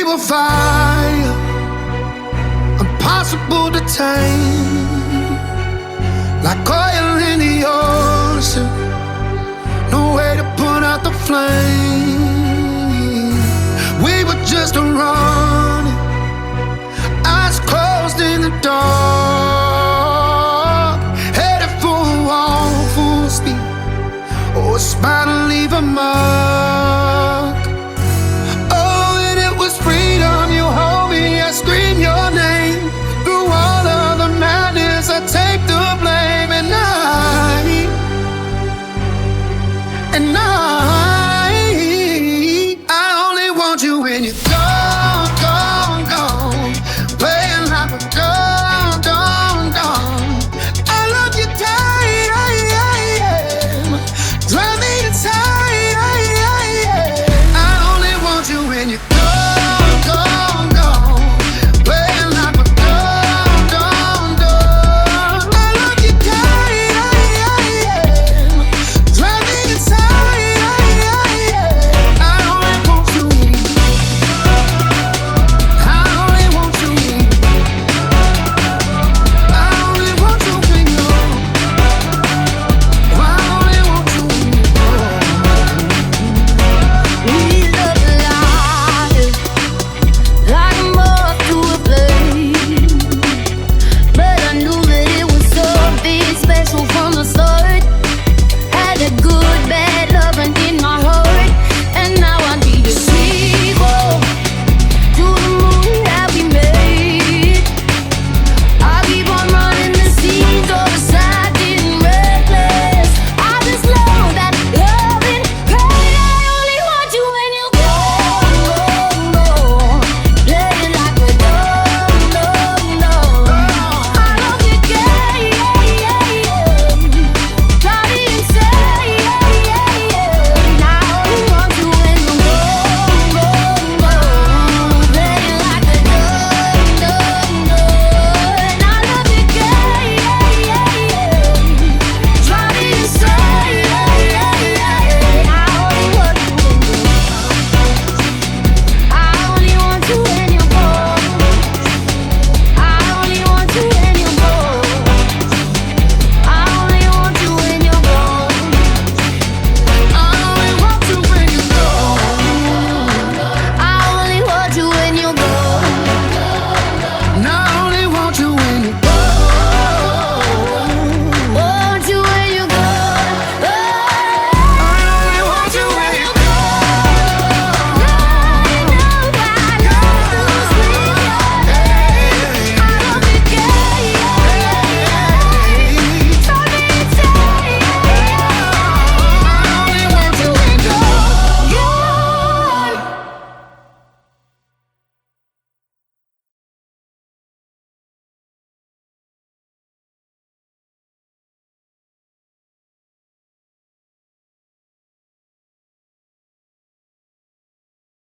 were fire, impossible to tame. Like oil in the ocean, no way to put out the flame. We were just running, eyes closed in the dark, headed for a wall full speed. Oh, it's bound to leave a mark.